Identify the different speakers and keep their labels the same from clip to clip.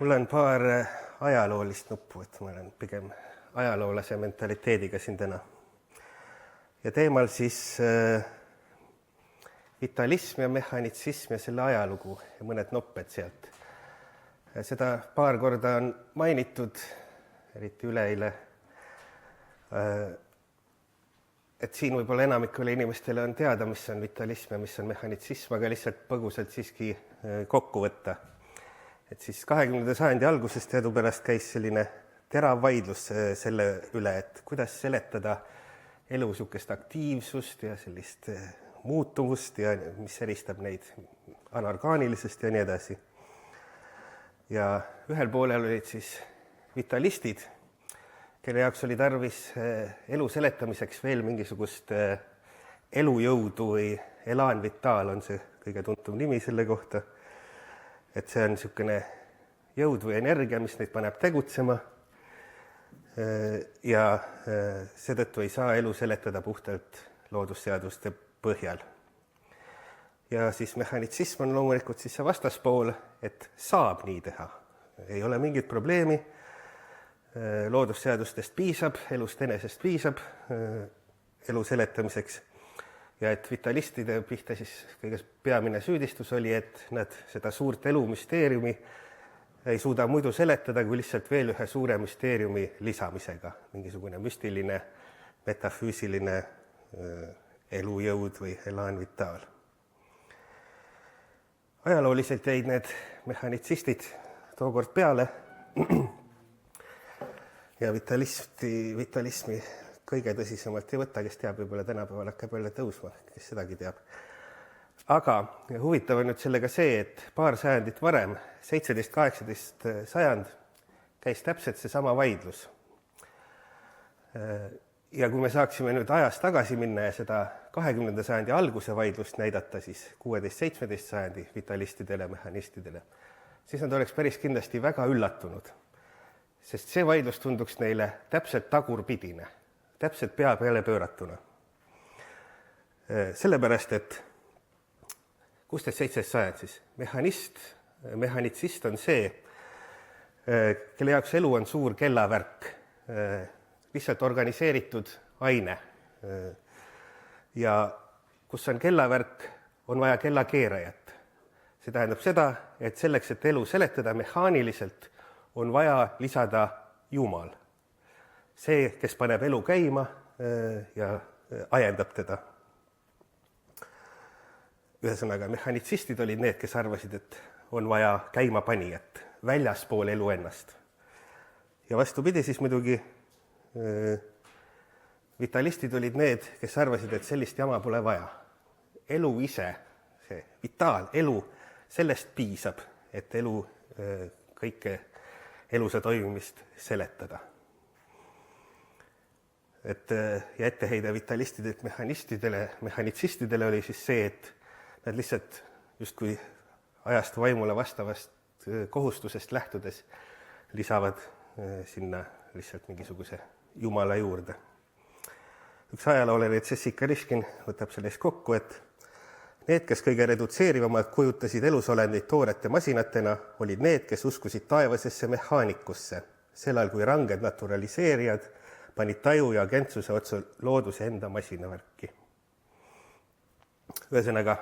Speaker 1: Mul on paar ajaloolist nuppu, et ma olen pigem ajaloolase mentaliteediga siin täna. Ja teemal siis vitalism ja mehhanitsism ja selle ajalugu ja mõned nopped sealt. Seda paar korda on mainitud, eriti üleeile, et siin võib-olla enamikule inimestele on teada, mis on vitalism ja mis on mehhanitsism, aga lihtsalt põgusalt siiski kokku võtta. Et siis 20. sajandi alguses teadupärast käis selline terav vaidlus selle üle, et kuidas seletada elu sihukest aktiivsust ja sellist muutuvust ja mis eristab neid anorgaanilisest ja nii edasi. Ja ühel poolel olid siis vitalistid, kelle jaoks oli tarvis elu seletamiseks veel mingisugust elujõudu või elan vital on see kõige tuntum nimi selle kohta. Et see on niisugune jõud või energia, mis neid paneb tegutsema ja seetõttu ei saa elu seletada puhtalt loodusseaduste põhjal. Ja siis mehhanitsism on loomulikult siis see vastaspool, et saab nii teha. Ei ole mingit probleemi, loodusseadustest piisab, elust enesest piisab elu seletamiseks. Ja et vitalistide pihta siis kõige peamine süüdistus oli, et nad seda suurt elumüsteeriumi ei suuda muidu seletada, kui lihtsalt veel ühe suure müsteeriumi lisamisega. Mingisugune müstiline, metafüüsiline elujõud või elan vital. Ajalooliselt jäid need mehhanitsistid tookord peale ja vitalismi kõige tõsisemalt ei võta, kes teab, võib-olla tänapäeval hakkab jälle tõusma, kes sedagi teab. Aga huvitav on nüüd sellega see, et paar sajandit varem, 17-18 sajand, käis täpselt see sama vaidlus. Ja kui me saaksime nüüd ajas tagasi minna ja seda 20. sajandi alguse vaidlust näidata, siis 16-17 sajandi vitalistidele, mehhanistidele, siis nad oleks päris kindlasti väga üllatunud. Sest see vaidlus tunduks neile täpselt tagurpidine. Täpselt pea peale pööratuna. Sellepärast, et 16-17 sajand siis mehhanitsist on see, kelle jaoks elu on suur kellavärk, lihtsalt organiseeritud aine. Ja kus on kellavärk, on vaja kellakeerajat. See tähendab seda, et selleks, et elu seletada mehaaniliselt, on vaja lisada Jumal. See, kes paneb elu käima ja ajendab teda. Ühesõnaga, mehhanitsistid olid need, kes arvasid, et on vaja käimapanijat väljaspool elu ennast. Ja vastupidi siis muidugi vitalistid olid need, kes arvasid, et sellist jama pole vaja. Elu ise, see vitaal, elu, sellest piisab, et elu kõike elusa toimimist seletada. Ja etteheide vitalistidelt mehhanitsistidele oli siis see, et nad lihtsalt justkui ajast vaimule vastavast kohustusest lähtudes lisavad sinna lihtsalt mingisuguse Jumala juurde. Üks ajaloolane Jessica Rishkin võtab sellest kokku, et need, kes kõige redutseerivamalt kujutasid elusolendeid toorete masinatena, olid need, kes uskusid taevasesse mehaanikusse, sellal kui ranged naturaliseerijad panid taju ja agentsuse otsa looduse enda masinavärki. Ühesõnaga,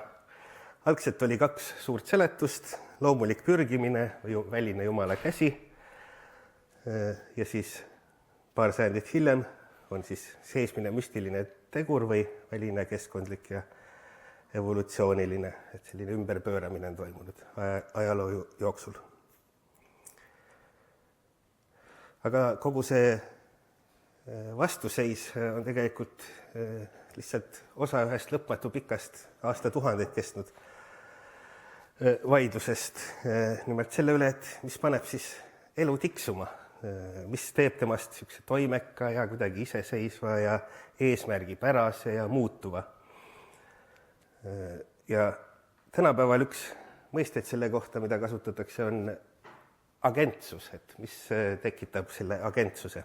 Speaker 1: algselt oli 2 suurt seletust, loomulik pürgimine või väline Jumala käsi ja siis paar sajandit hiljem on siis seesmine müstiline tegur või väline keskkondlik ja evolutsiooniline, et selline ümberpööramine on toimunud ajaloo jooksul. Aga kogu see vastuseis on tegelikult lihtsalt osa ühest lõpmatu pikast aastatuhandeid kestnud vaidlusest. Nimelt selle üle, et mis paneb siis elu tiksuma, mis teeb temast sihukese toimeka ja kuidagi iseseisva ja eesmärgipärase ja muutuva. Ja tänapäeval üks mõisteid selle kohta, mida kasutatakse, on agentsus, et mis tekitab selle agentsuse.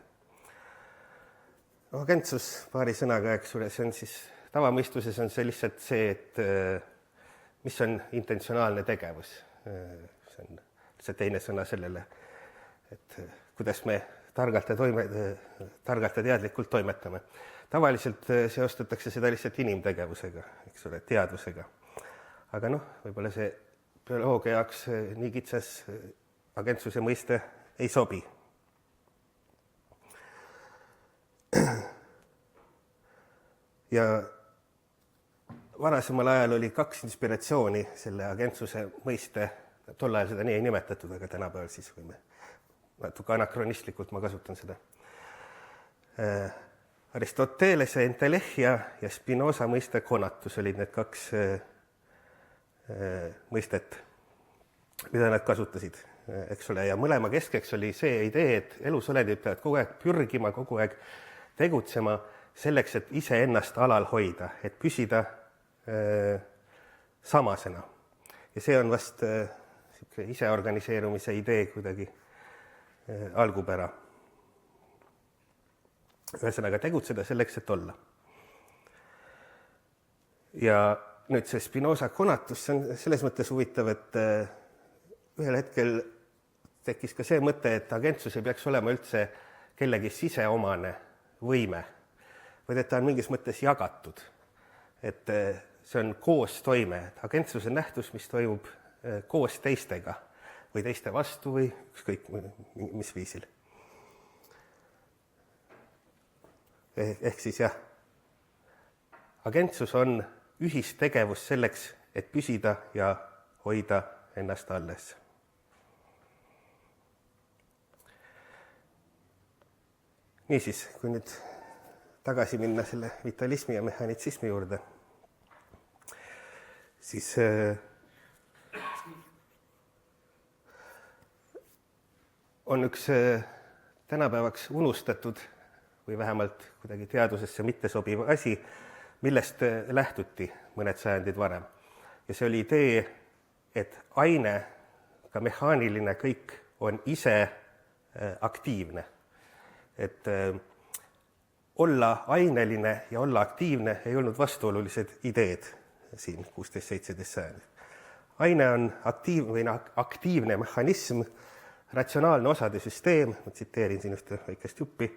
Speaker 1: Agentsus paari sõnaga, see on siis tavamõistuses on see lihtsalt see, et mis on intentsionaalne tegevus. See on see teine sõna sellele, et kuidas me targalt ja teadlikult toimetame. Tavaliselt seostatakse seda lihtsalt inimtegevusega, eks ole, teadvusega. Aga võib-olla see bioloogia jaoks nii kitsas agentsuse mõiste ei sobi. Ja varasemal ajal oli 2 inspiratsiooni selle agentsuse mõiste, tol ajal seda nii ei nimetatud, aga tänapäeval siis võime natuke anakronistlikult ma kasutan seda. Aristotelese entelechia ja Spinoza mõiste konatus olid need 2 mõistet, mida nad kasutasid, eks ole, ja mõlema keskeks oli see idee, et elusolendid peavad kogu aeg pürgima, kogu aeg tegutsema selleks, et iseennast alal hoida, et püsida samasena. Ja see on vast iseorganiseerumise idee kuidagi algupära. Ühesõnaga tegutseda selleks, et olla. Ja nüüd see Spinoza konatus, see on selles mõttes huvitav, et ühel hetkel tekkis ka see mõte, et agentsus ei peaks olema üldse kellegi siseomane võime, vaid et ta on mingis mõttes jagatud. Et see on koostoime, et agentsus on nähtus, mis toimub koos teistega või teiste vastu või ükskõik mis viisil. Ehk siis jah, agentsus on ühistegevus selleks, et püsida ja hoida ennast alles. Niisiis, kui nüüd tagasi minna selle vitalismi ja mehhanitsismi juurde, siis on üks tänapäevaks unustatud või vähemalt kuidagi teadusesse mittesobiv asi, millest lähtuti mõned sajandid varem. Ja see oli idee, et aine, ka mehaaniline kõik, on ise aktiivne. Et olla aineline ja olla aktiivne ei olnud vastuolulised ideed siin 16-17 sajandit. Aine on aktiivne mehhanism, ratsionaalne osade süsteem, ma tsiteerin siin ühte väikest juppi,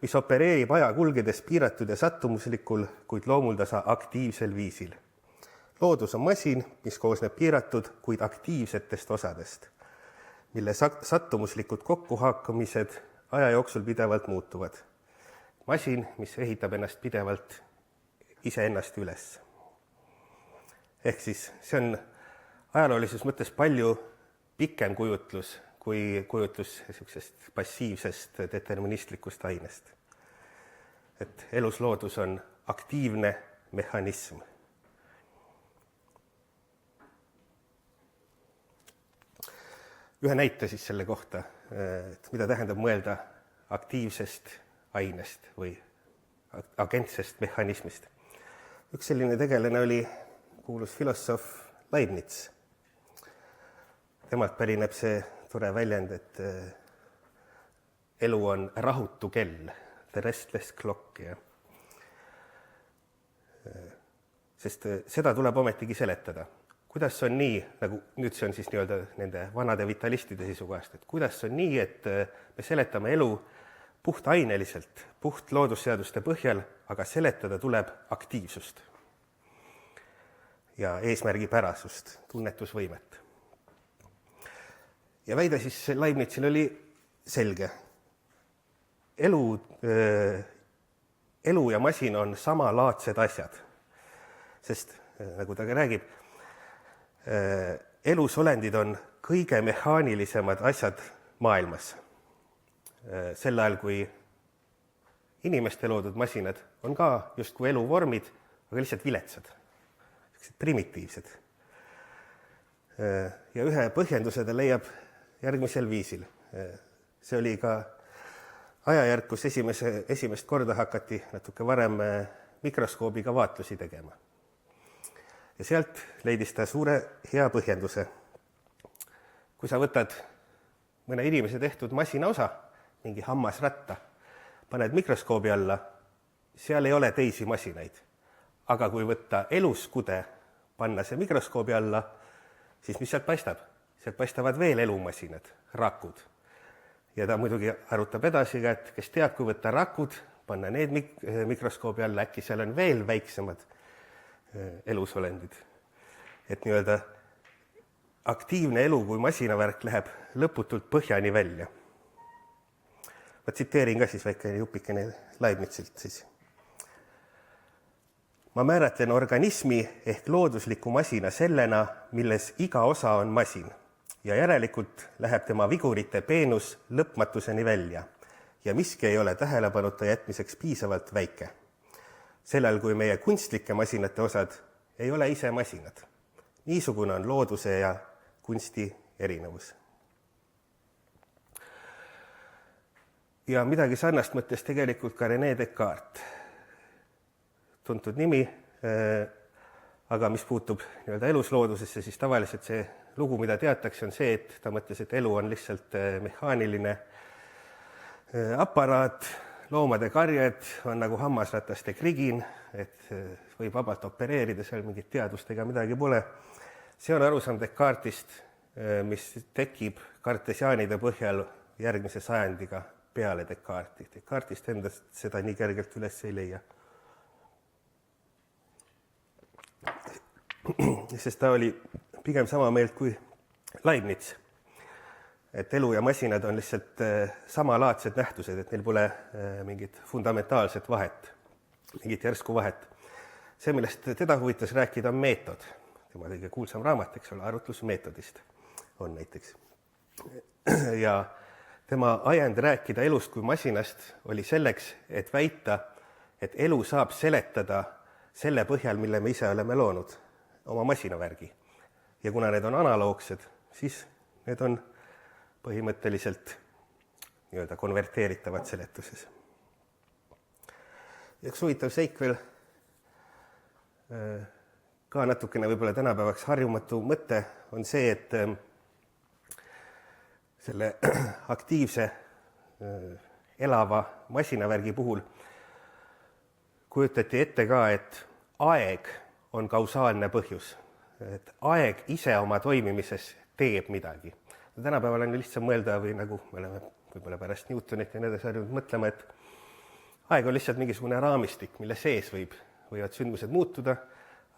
Speaker 1: mis opereerib aja kulgedes piiratud ja sattumuslikul, kuid loomuldasa aktiivsel viisil. Loodus on masin, mis koosneb piiratud, kuid aktiivsetest osadest, mille sattumuslikud kokkuhaakamised aja jooksul pidevalt muutuvad. Masin, mis ehitab ennast pidevalt iseennast üles. Ehk siis see on ajaloolises mõttes palju pikem kujutlus kui kujutlus sellisest passiivsest deterministlikust ainest. Et elusloodus on aktiivne mehhanism. Ühe näite siis selle kohta, et mida tähendab mõelda aktiivsest ainest või agentsest mehhanismist. Üks selline tegelane oli kuulus filosoof Leibniz. Temalt pärineb see tore väljend, et elu on rahutu kell, the restless clock. Sest seda tuleb ometigi seletada. Kuidas on nii, nagu nüüd see on siis nii-öelda nende vanade vitalistide seisukohast, et kuidas on nii, et me seletame elu puht aineliselt, puht loodusseaduste põhjal, aga seletada tuleb aktiivsust ja eesmärgipärasust, tunnetusvõimet. Ja väide siis Leibnizil oli selge. Elu ja masin on samalaadsed asjad, sest nagu ta ka räägib, elusolendid on kõige mehaanilisemad asjad maailmas. Sel ajal, kui inimeste loodud masinad on ka justkui eluvormid, aga lihtsalt viletsad, primitiivsed. Ja ühe põhjenduse ta leiab järgmisel viisil. See oli ka ajajärk, kus esimest korda hakati natuke varem mikroskoobiga vaatlusi tegema. Ja sealt leidis ta suure hea põhjenduse. Kui sa võtad mõne inimese tehtud masinaosa, mingi hammasratta, paned mikroskoobi alla, seal ei ole teisi masinaid. Aga kui võtta eluskude, panna see mikroskoobi alla, siis mis sealt paistab? sealt paistavad veel elumasinad, rakud. Ja ta muidugi arutab edasi ka, et kes teab, kui võtta rakud, panna need mikroskoobi alla, äkki seal on veel väiksemad elusolendid. Et nii-öelda aktiivne elu kui masinavärk läheb lõputult põhjani välja. Ma tsiteerin ka siis väike jupikene Leibnizilt siis. Ma määratlen organismi ehk loodusliku masina sellena, milles iga osa on masin ja järelikult läheb tema vigurite peenus lõpmatuseni välja ja miski ei ole tähelepanuta jätmiseks piisavalt väike. Sellel kui meie kunstlike masinate osad ei ole ise masinad. Niisugune on looduse ja kunsti erinevus. Ja midagi sarnast mõttes tegelikult ka René Descartes. Tuntud nimi, aga mis puutub nii-öelda elusloodusesse, siis tavaliselt see lugu, mida teatakse, on see, et ta mõtles, et elu on lihtsalt mehaaniline aparaat, loomade karjed on nagu hammasrataste krigin, et võib vabalt opereerida, seal mingit teadust ega midagi pole. See on arusaam Descartesist, mis tekib kartesiaanide põhjal järgmise sajandiga peale Descartesi. Descartesist endast seda nii kergelt üles ei leia. Sest ta oli pigem sama meelt kui Leibniz, et elu ja masinad on lihtsalt samalaadsed nähtused, et neil pole mingit fundamentaalset vahet, mingit järsku vahet. See, millest teda huvitas rääkida, on meetod. Tema kõige kuulsam raamat, eks ole, arutlusmeetodist on näiteks. Ja tema ajend rääkida elust kui masinast oli selleks, et väita, et elu saab seletada selle põhjal, mille me ise oleme loonud, oma masinavärgi. Ja kuna need on analoogsed, siis need on põhimõtteliselt nii-öelda konverteeritavad seletuses. Ja üks huvitav seik veel, ka natukene võib-olla tänapäevaks harjumatu mõte on see, et selle aktiivse elava masinavärgi puhul kujutati ette ka, et aeg on kausaalne põhjus. Et aeg ise oma toimimises teeb midagi. Tänapäeval on lihtsam mõelda või nagu me oleme võib-olla pärast Newtonit ja need harjunud mõtlema, et aeg on lihtsalt mingisugune raamistik, mille sees võivad sündmused muutuda,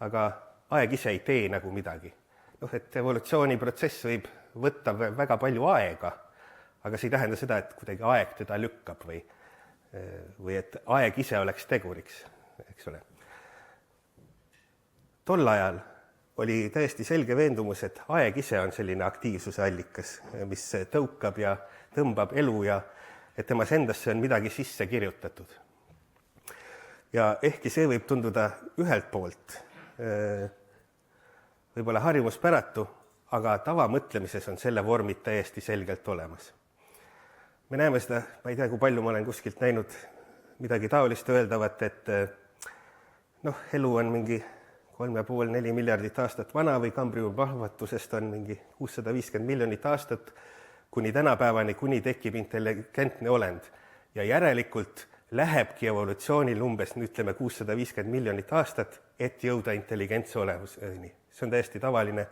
Speaker 1: aga aeg ise ei tee nagu midagi. Et evolutsiooniprotsess võib võtta väga palju aega, aga see ei tähenda seda, et kuidagi aeg teda lükkab või et aeg ise oleks teguriks, eks ole. Tol ajal oli täiesti selge veendumus, et aeg ise on selline aktiivsuse allikas, mis tõukab ja tõmbab elu ja et temas endasse on midagi sisse kirjutatud. Ja ehkki see võib tunduda ühelt poolt võib-olla harjumuspäratu, aga tavamõtlemises on selle vormid täiesti selgelt olemas. Me näeme seda, ma ei tea, kui palju ma olen kuskilt näinud midagi taolist öeldavat, et elu on mingi 3,5–4 miljardit aastat vana või Kambriumi plahvatusest on mingi 650 miljonit aastat kuni tänapäevani, kuni tekib intelligentne olend. Ja järelikult lähebki evolutsioonil umbes, ütleme 650 miljonit aastat, et jõuda intelligentse olemuseni. See on täiesti tavaline,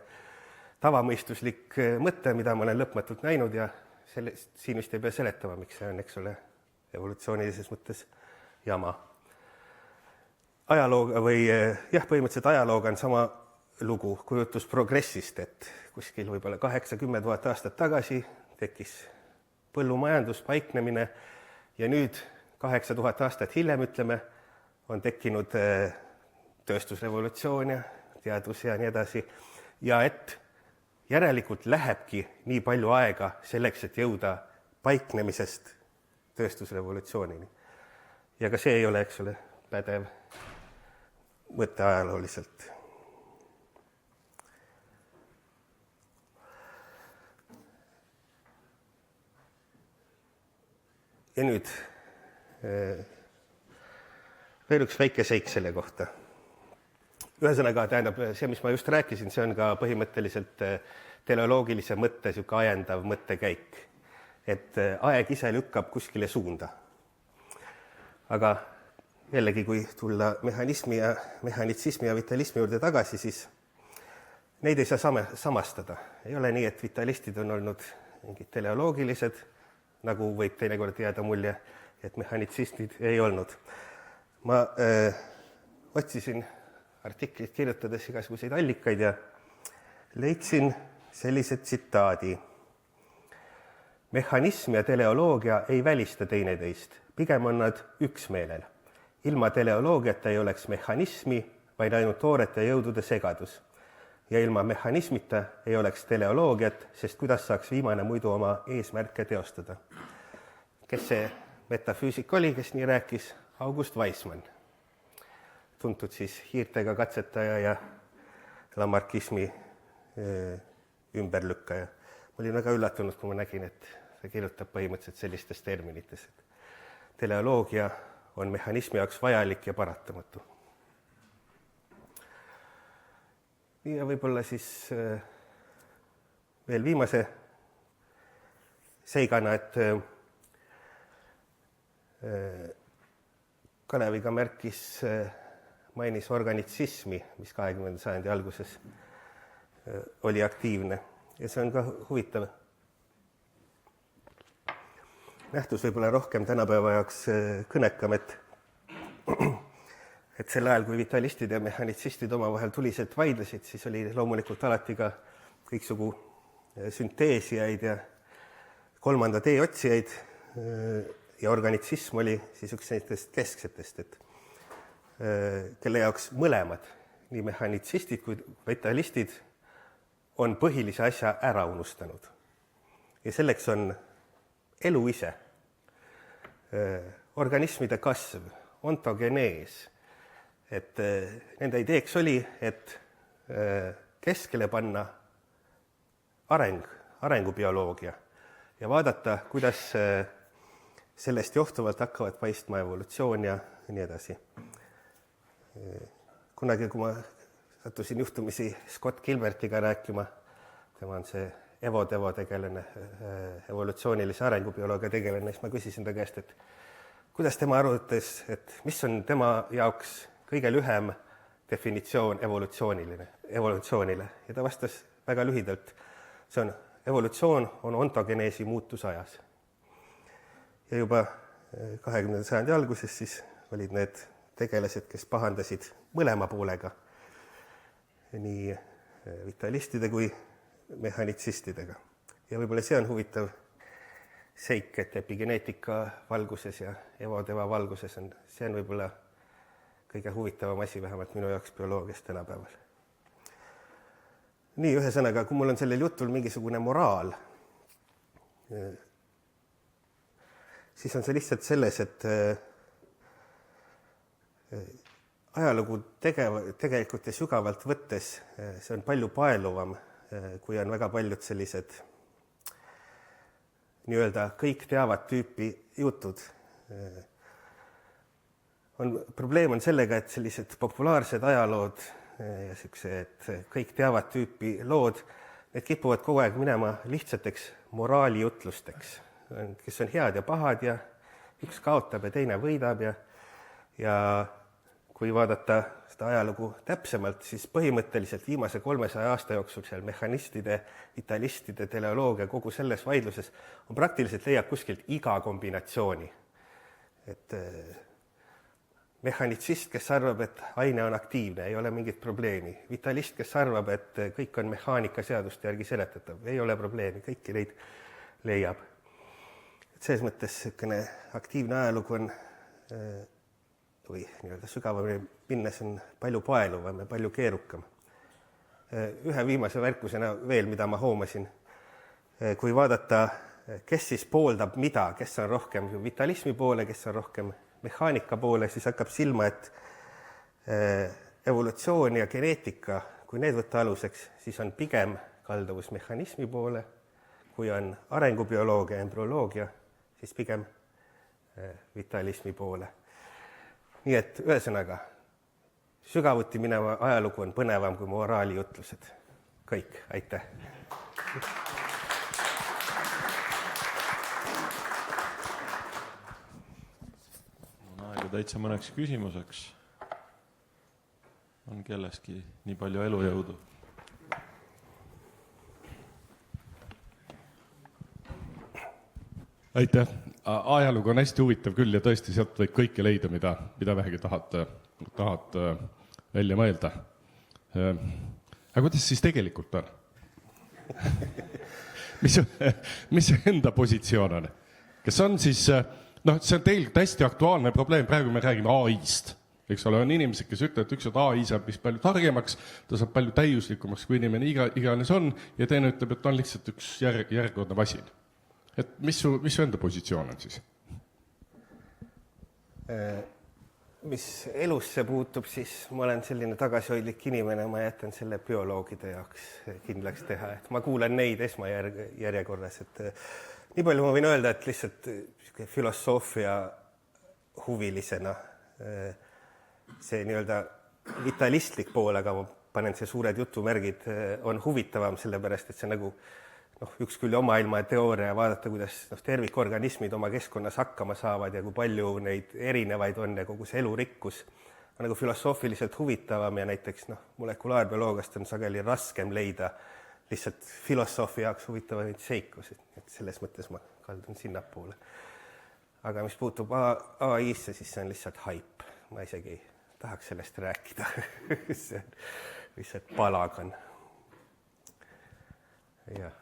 Speaker 1: tavamõistuslik mõte, mida ma olen lõpmatult näinud ja siin vist ei pea seletama, miks see on, eks ole, evolutsioonilises mõttes jama. Ajalooga põhimõtteliselt ajalooga on sama lugu, kujutus progressist, et kuskil võib-olla 8-10 000 aastat tagasi tekkis põllumajandus, paiknemine ja nüüd 8000 aastat hiljem, ütleme, on tekkinud tööstusrevolutsioon ja teadus ja nii edasi. Ja et järelikult lähebki nii palju aega selleks, et jõuda paiknemisest tööstusrevolutsioonini. Ja ka see ei ole, eks ole, pädev mõtte ajalooliselt. Ja nüüd veel üks väike seik selle kohta. Ühesõnaga, tähendab, see, mis ma just rääkisin, see on ka põhimõtteliselt teleoloogilise mõtte ajendav mõttekäik. Et aeg ise lükkab kuskile suunda. Aga jällegi, kui tulla mehhanitsismi ja vitalismi juurde tagasi, siis neid ei saa samastada. Ei ole nii, et vitalistid on olnud mingid teleoloogilised, nagu võib teinekord jääda mulje, et mehhanitsistid ei olnud. Ma otsisin artiklit kirjutades igasuguseid allikaid ja leidsin sellise tsitaadi. Mehhanism ja teleoloogia ei välista teineteist, pigem on nad üksmeelel. Ilma teleoloogiata ei oleks mehhanismi, vaid ainult toorete jõudude segadus. Ja ilma mehhanismita ei oleks teleoloogiat, sest kuidas saaks viimane muidu oma eesmärke teostada. Kes see metafüüsik oli, kes nii rääkis? August Weismann. Tuntud siis hiirtega katsetaja ja lamarkismi ümberlükkaja. Ma olin väga üllatunud, kui ma nägin, et ta kirjutab põhimõtteliselt sellistes terminites, et teleoloogia on mehhanismi jaoks vajalik ja paratamatu. Ja võib-olla siis veel viimase seigana, et Kaleviga mainis organitsismi, mis 20. sajandi alguses oli aktiivne. Ja see on ka huvitav nähtus, võib-olla rohkem tänapäeva jaoks kõnekam, et sel ajal, kui vitalistid ja mehhanitsistid omavahel tuliselt vaidlesid, siis oli loomulikult alati ka kõiksugu sünteesijaid ja kolmanda tee otsijaid ja organitsism oli siis üks nendest kesksetest, et kelle jaoks mõlemad, nii mehhanitsistid kui vitalistid, on põhilise asja ära unustanud. Ja selleks on elu ise, organismide kasv, ontogenees, et nende ideeks oli, et keskele panna arengubioloogia ja vaadata, kuidas sellest johtuvalt hakkavad paistma evolutsioon ja nii edasi. Kunagi, kui ma sattusin juhtumisi Scott Gilbertiga rääkima, tema on see evo-tevo tegelane, evolutsioonilise arengubioloogia tegelane, siis ma küsisin ta käest, et kuidas tema arvates, et mis on tema jaoks kõige lühem definitsioon evolutsioonile. Ja ta vastas väga lühidalt, evolutsioon on ontogeneesi muutus ajas. Ja juba 20. sajandi alguses siis olid need tegelased, kes pahandasid mõlema poolega, nii vitalistide kui mehhanitsistidega. Ja võib-olla see on huvitav seik, et epigeneetika valguses ja evo-teva valguses see on võib-olla kõige huvitavam asi, vähemalt minu jaoks bioloogias tänapäeval. Nii, ühesõnaga, kui mul on sellel jutul mingisugune moraal, siis on see lihtsalt selles, et ajalugu tegelikult ja sügavalt võttes see on palju paeluvam, kui on väga paljud sellised nii-öelda kõik teavad tüüpi jutud. Probleem on sellega, et sellised populaarsed ajalood ja sellised kõik teavad tüüpi lood, need kipuvad kogu aeg minema lihtsateks moraalijutlusteks, kes on head ja pahad ja üks kaotab ja teine võidab ja kui vaadata seda ajalugu täpsemalt, siis põhimõtteliselt viimase 300 aasta jooksul seal mehhanistide, vitalistide, teleoloogia, kogu selles vaidluses on praktiliselt leiab kuskilt iga kombinatsiooni. Et mehhanitsist, kes arvab, et aine on aktiivne, ei ole mingit probleemi. Vitalist, kes arvab, et kõik on mehaanikaseaduste järgi seletatav, ei ole probleemi, kõiki neid leiab. Et selles mõttes selline aktiivne ajalugu on või nii-öelda sügavamini minnes on palju paeluvam ja palju keerukam. Ühe viimase värkusena veel, mida ma hoomasin, kui vaadata, kes siis pooldab mida, kes on rohkem vitalismi poole, kes on rohkem mehaanika poole, siis hakkab silma, et evolutsioon ja geneetika, kui need võtta aluseks, siis on pigem kalduvus mehhanismi poole, kui on arengubioloogia, embrüoloogia, siis pigem vitalismi poole. Nii et ühesõnaga, sügavuti mineva ajalugu on põnevam kui moraalijutlused. Kõik, aitäh!
Speaker 2: On aega täitsa mõneks küsimuseks. On kelleski nii palju elujõudu?
Speaker 3: Aitäh. Ajalugu on hästi huvitav küll ja tõesti sealt võib kõike leida, mida vähegi tahad välja mõelda. Aga kuidas siis tegelikult on? Mis enda positsioon on? Kas on siis, see on tegelikult hästi aktuaalne probleem, praegu me räägime AI-st. Eks ole, on inimesed, kes ütlevad, et üks on AI saab vist palju targemaks, ta saab palju täiuslikumaks, kui inimene iganes on, ja teine ütleb, et on lihtsalt üks järgordne vasin. Et mis su enda positsioon on siis?
Speaker 1: Mis elusse puutub, siis ma olen selline tagasihoidlik inimene, ma jätan selle bioloogide jaoks kindlaks teha, et ma kuulen neid esmajärjekorras, et nii palju ma võin öelda, et lihtsalt filosoofia huvilisena see nii-öelda vitalistlik pool, aga ma panen see suured jutumärgid, on huvitavam sellepärast, et see nagu üks küll oma ilma teooria ja vaadata, kuidas tervikorganismid oma keskkonnas hakkama saavad ja kui palju neid erinevaid on ja kogu see elurikkus on nagu filosoofiliselt huvitavam ja näiteks molekulaarbioloogiast on sageli raskem leida lihtsalt filosoofi jaoks huvitavaid seikusid, et selles mõttes ma kaldun sinnapoole. Aga mis puutub AI-sse, siis see on lihtsalt haip. Ma isegi ei tahaks sellest rääkida. See on lihtsalt palagan. Jah.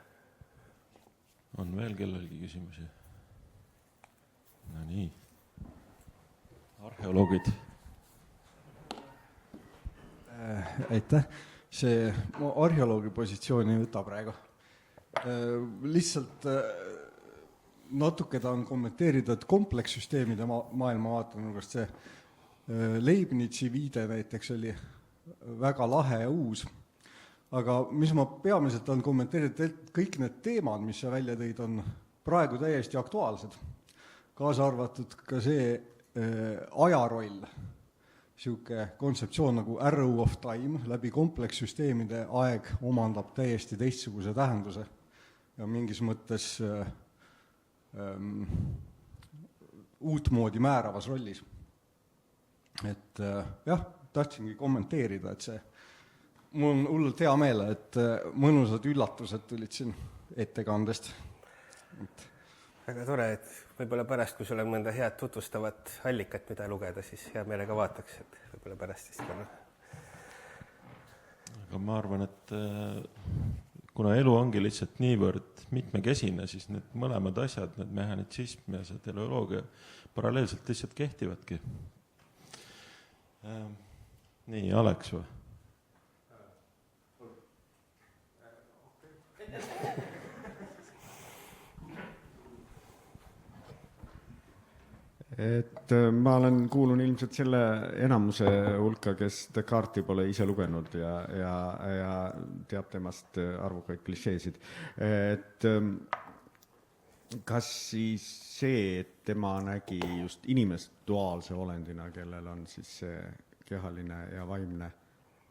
Speaker 2: On veel kellelgi küsimusi? No nii. Arheoloogid.
Speaker 4: Aitäh. See arheoloogi positsiooni ei võta praegu. Lihtsalt natuke tahan kommenteerida, et komplekssüsteemide maailma vaatenurgast see Leibnizi viide näiteks oli väga lahe ja uus. Aga mis ma peamiselt on kommenteerida, et kõik need teemad, mis sa välja tõid, on praegu täiesti aktuaalsed. Kaasa arvatud ka see ajaroll, siuke kontseptsioon nagu arrow of time, läbi komplekssüsteemide aeg omandab täiesti teistsuguse tähenduse ja mingis mõttes uutmoodi määravas rollis. Et jah, tahtsingi kommenteerida, et see mul on hullult hea meel, et mõnusad üllatused tulid siin ettekandest.
Speaker 1: Väga tore, et võib-olla pärast, kui sul on mõnda head tutvustavat allikat, mida lugeda, siis hea meelega vaataks, et võib-olla pärast siis ka.
Speaker 2: Aga ma arvan, et kuna elu ongi lihtsalt niivõrd mitmekesine, siis need mõlemad asjad, need mehhanitsism ja see teleoloogia paralleelselt lihtsalt kehtivadki. Nii, Aleks või?
Speaker 5: Et ma kuulun ilmselt selle enamuse hulka, kes Descartesi pole ise lugenud ja teab temast arvukaid klišeesid. Et kas siis see, et tema nägi just inimest duaalse olendina, kellel on siis see kehaline ja vaimne,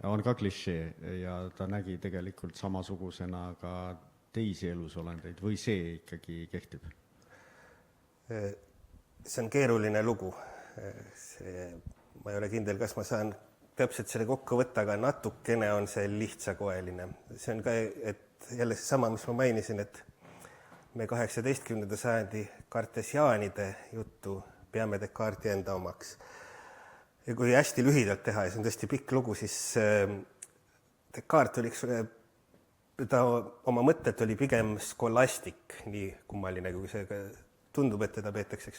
Speaker 5: on ka klišee ja ta nägi tegelikult samasugusena ka teisi elusolendeid või see ikkagi kehtib?
Speaker 1: See on keeruline lugu. Ma ei ole kindel, kas ma saan täpselt selle kokku võtta, aga natukene on see lihtsakoeline. See on ka, et jälle sama, mis ma mainisin, et me 18. sajandi kartesiaanide juttu peame Descartesi enda omaks. Ja kui hästi lühidalt teha, ja see on tõesti pikk lugu, siis Descartes oli, ta oma mõtted oli pigem skolastik, nii kummaline, kui see tundub, et teda peetakse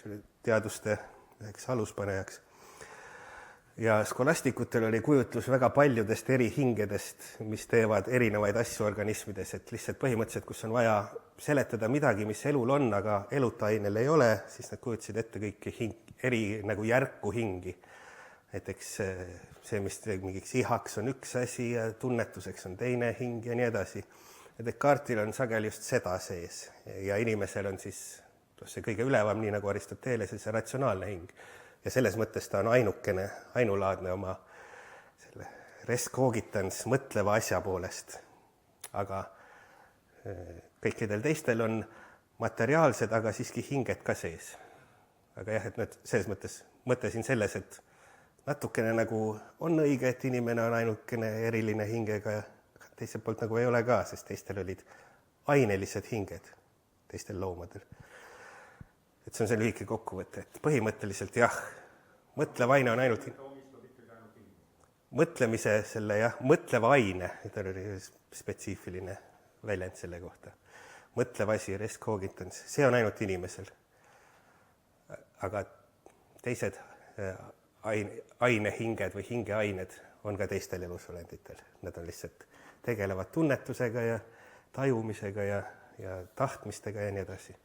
Speaker 1: teaduste aluspanejaks. Ja skolastikutel oli kujutlus väga paljudest eri hingedest, mis teevad erinevaid asju organismides, et lihtsalt põhimõtteliselt, kus on vaja seletada midagi, mis elul on, aga elutainel ei ole, siis nad kujutasid ette kõiki eri nagu järku hingi. Näiteks see, mis mingiks ihaks on üks asi ja tunnetuseks on teine hing ja nii edasi. Ja Descartesil on sageli just seda sees ja inimesel on siis see kõige ülevam, nii nagu Aristoteles, see ratsionaalne hing. Ja selles mõttes ta on ainulaadne oma selle res cogitans mõtleva asja poolest. Aga kõikidel teistel on materiaalsed, aga siiski hinged ka sees. Aga jah, et selles mõttes mõtlesin selles, et natukene nagu on õige, et inimene on ainukene eriline hingega, teiselt poolt nagu ei ole ka, sest teistel olid ainelised hinged, teistel loomadel. et see on see lühike kokkuvõte, et põhimõtteliselt jah, mõtlev aine on ainult mõtlemise selle jah, mõtleva aine, ta oli spetsiifiline väljend selle kohta. Mõtlev asi, res cogitans, see on ainult inimesel. Aga teised ainehinged või hingeained on ka teistel elusolenditel. Nad on lihtsalt tegelevad tunnetusega ja tajumisega ja tahtmistega ja nii edasi.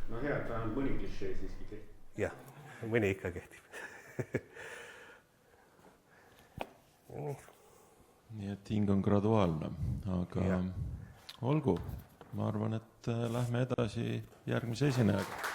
Speaker 5: No hea, et vähemalt mõni klišee siiski kehtib.
Speaker 1: Jah, mõni ikka kehtib.
Speaker 2: Nii et hing on graduaalne, aga olgu, ma arvan, et lähme edasi järgmise esinejaga.